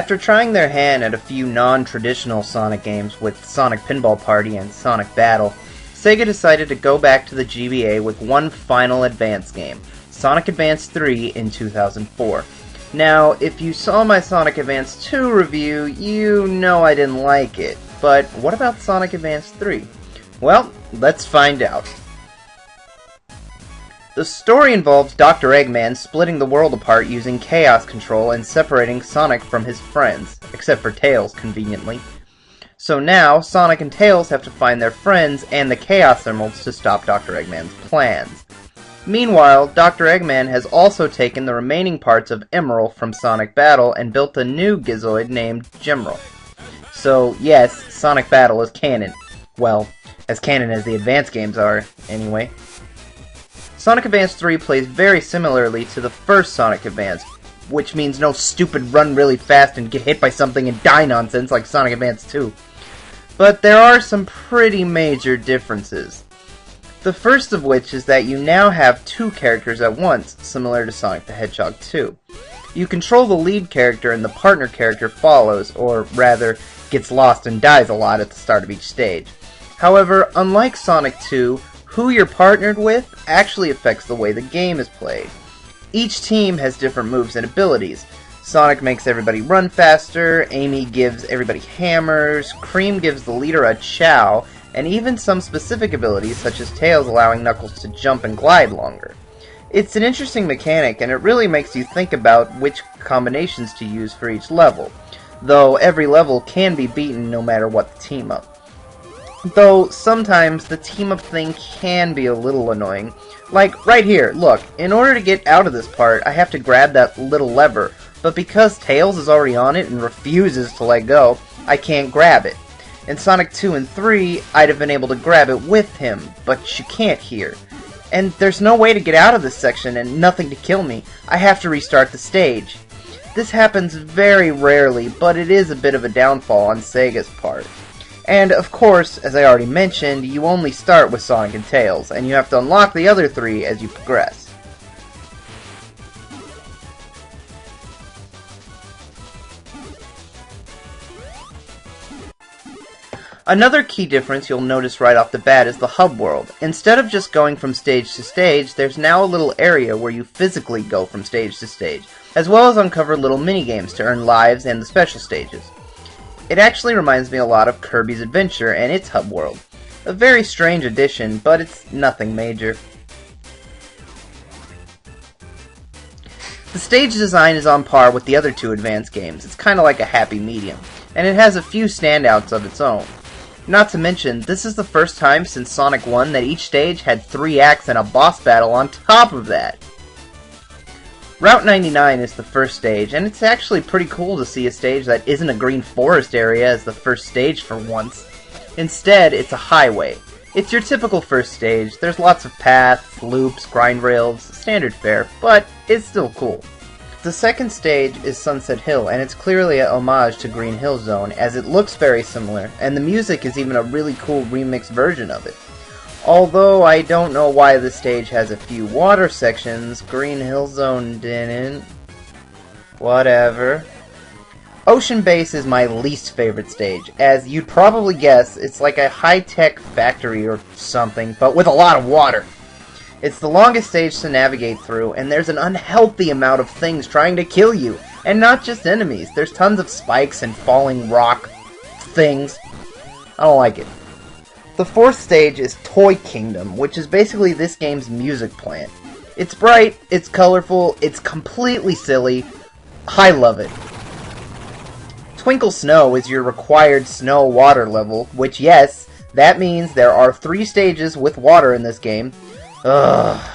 After trying their hand at a few non-traditional Sonic games with Sonic Pinball Party and Sonic Battle, Sega decided to go back to the GBA with one final Advance game, Sonic Advance 3 in 2004. Now, if you saw my Sonic Advance 2 review, you know I didn't like it. But what about Sonic Advance 3? Well, let's find out. The story involves Dr. Eggman splitting the world apart using Chaos Control and separating Sonic from his friends, except for Tails, conveniently. So now, Sonic and Tails have to find their friends and the Chaos Emeralds to stop Dr. Eggman's plans. Meanwhile, Dr. Eggman has also taken the remaining parts of Emerald from Sonic Battle and built a new Gizoid named Gemerald. So, yes, Sonic Battle is canon. Well, as canon as the Advance games are, anyway. Sonic Advance 3 plays very similarly to the first Sonic Advance, which means no stupid run really fast and get hit by something and die nonsense like Sonic Advance 2. But there are some pretty major differences. The first of which is that you now have two characters at once, similar to Sonic the Hedgehog 2. You control the lead character and the partner character follows, or rather, gets lost and dies a lot at the start of each stage. However, unlike Sonic 2, who you're partnered with actually affects the way the game is played. Each team has different moves and abilities. Sonic makes everybody run faster, Amy gives everybody hammers, Cream gives the leader a chow, and even some specific abilities such as Tails allowing Knuckles to jump and glide longer. It's an interesting mechanic, and it really makes you think about which combinations to use for each level, though every level can be beaten no matter what the team-up. Though sometimes the team-up thing can be a little annoying. Like, right here, look, in order to get out of this part, I have to grab that little lever, but because Tails is already on it and refuses to let go, I can't grab it. In Sonic 2 and 3, I'd have been able to grab it with him, but you can't here. And there's no way to get out of this section and nothing to kill me. I have to restart the stage. This happens very rarely, but it is a bit of a downfall on Sega's part. And, of course, as I already mentioned, you only start with Sonic and Tails, and you have to unlock the other three as you progress. Another key difference you'll notice right off the bat is the hub world. Instead of just going from stage to stage, there's now a little area where you physically go from stage to stage, as well as uncover little minigames to earn lives and the special stages. It actually reminds me a lot of Kirby's Adventure and its hub world. A very strange addition, but it's nothing major. The stage design is on par with the other two Advance games. It's kinda like a happy medium, and it has a few standouts of its own. Not to mention, this is the first time since Sonic 1 that each stage had 3 acts and a boss battle on top of that. Route 99 is the first stage, and it's actually pretty cool to see a stage that isn't a green forest area as the first stage for once. Instead, it's a highway. It's your typical first stage. There's lots of paths, loops, grind rails, standard fare, but it's still cool. The second stage is Sunset Hill, and it's clearly a homage to Green Hill Zone, as it looks very similar, and the music is even a really cool remixed version of it. Although I don't know why this stage has a few water sections, Green Hill Zone didn't. Whatever. Ocean Base is my least favorite stage. As you'd probably guess, it's like a high-tech factory or something, but with a lot of water. It's the longest stage to navigate through, and there's an unhealthy amount of things trying to kill you. And not just enemies, there's tons of spikes and falling rock things. I don't like it. The fourth stage is Toy Kingdom, which is basically this game's music plant. It's bright, it's colorful, it's completely silly. I love it. Twinkle Snow is your required snow water level, which, yes, that means there are 3 stages with water in this game. Ugh.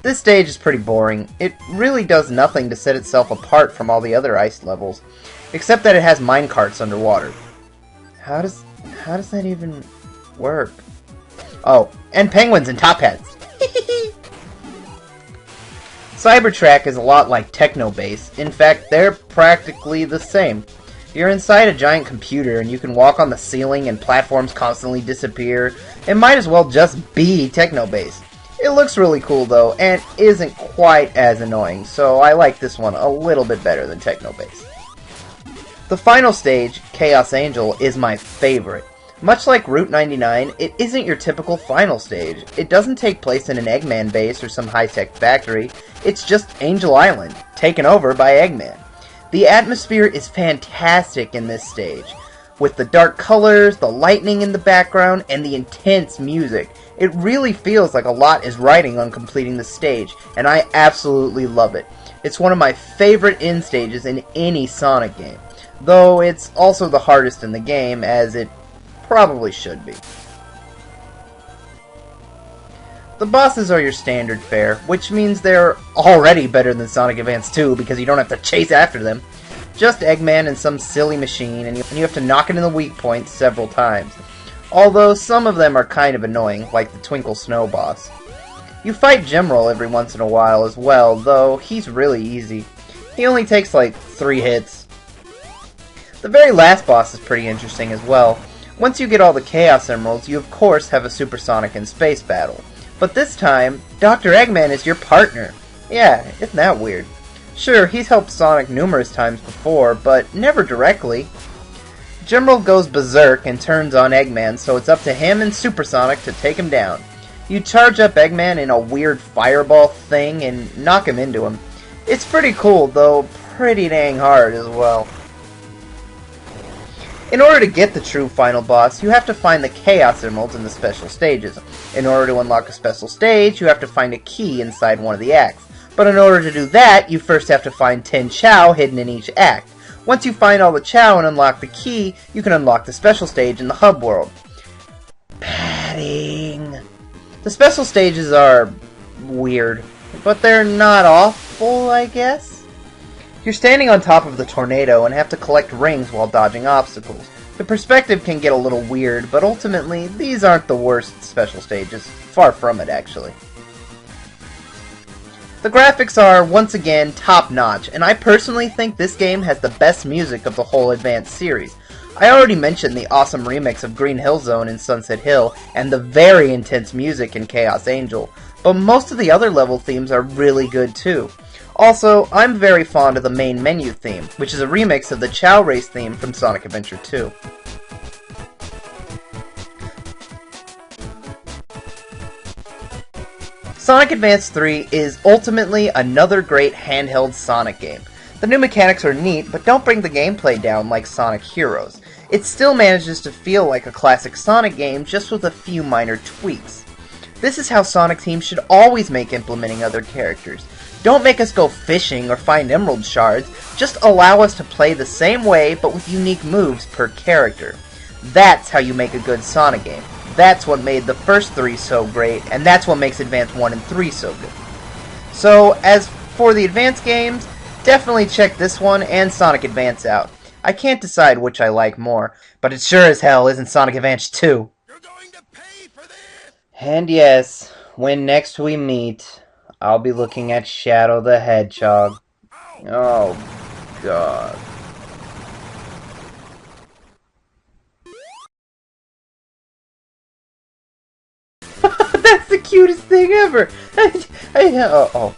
This stage is pretty boring. It really does nothing to set itself apart from all the other ice levels, except that it has minecarts underwater. How does that even work? Oh, and penguins in top hats. Cybertrack is a lot like Technobase. In fact, they're practically the same. You're inside a giant computer and you can walk on the ceiling and platforms constantly disappear. It might as well just be Technobase. It looks really cool though, and isn't quite as annoying, so I like this one a little bit better than Techno Bass. The final stage, Chaos Angel, is my favorite. Much like Route 99, it isn't your typical final stage. It doesn't take place in an Eggman base or some high-tech factory. It's just Angel Island, taken over by Eggman. The atmosphere is fantastic in this stage, with the dark colors, the lightning in the background, and the intense music. It really feels like a lot is riding on completing the stage, and I absolutely love it. It's one of my favorite end stages in any Sonic game, though it's also the hardest in the game, as it probably should be. The bosses are your standard fare, which means they're already better than Sonic Advance 2 because you don't have to chase after them. Just Eggman and some silly machine, and you have to knock it in the weak points several times. Although some of them are kind of annoying, like the Twinkle Snow boss. You fight Gemroll every once in a while as well, though he's really easy. He only takes like 3 hits. The very last boss is pretty interesting as well. Once you get all the Chaos Emeralds, you of course have a Supersonic and Space battle. But this time, Dr. Eggman is your partner. Yeah, isn't that weird? Sure, he's helped Sonic numerous times before, but never directly. Gemroll goes berserk and turns on Eggman, so it's up to him and Supersonic to take him down. You charge up Eggman in a weird fireball thing and knock him into him. It's pretty cool, though pretty dang hard as well. In order to get the true final boss, you have to find the Chaos Emeralds in the special stages. In order to unlock a special stage, you have to find a key inside one of the acts. But in order to do that, you first have to find 10 Chow hidden in each act. Once you find all the Chow and unlock the key, you can unlock the special stage in the hub world. Padding. The special stages are weird, but they're not awful, I guess. You're standing on top of the tornado and have to collect rings while dodging obstacles. The perspective can get a little weird, but ultimately, these aren't the worst special stages. Far from it, actually. The graphics are, once again, top-notch, and I personally think this game has the best music of the whole Advance series. I already mentioned the awesome remix of Green Hill Zone in Sunset Hill, and the very intense music in Chaos Angel, but most of the other level themes are really good too. Also, I'm very fond of the main menu theme, which is a remix of the Chow Race theme from Sonic Adventure 2. Sonic Advance 3 is ultimately another great handheld Sonic game. The new mechanics are neat, but don't bring the gameplay down like Sonic Heroes. It still manages to feel like a classic Sonic game, just with a few minor tweaks. This is how Sonic teams should always make implementing other characters. Don't make us go fishing or find emerald shards, just allow us to play the same way but with unique moves per character. That's how you make a good Sonic game. That's what made the first 3 so great, and that's what makes Advance 1 and 3 so good. So, as for the Advance games, definitely check this one and Sonic Advance out. I can't decide which I like more, but it sure as hell isn't Sonic Advance 2. You're going to pay for this! And yes, when next we meet, I'll be looking at Shadow the Hedgehog. Oh, God. That's the cutest thing ever! Oh.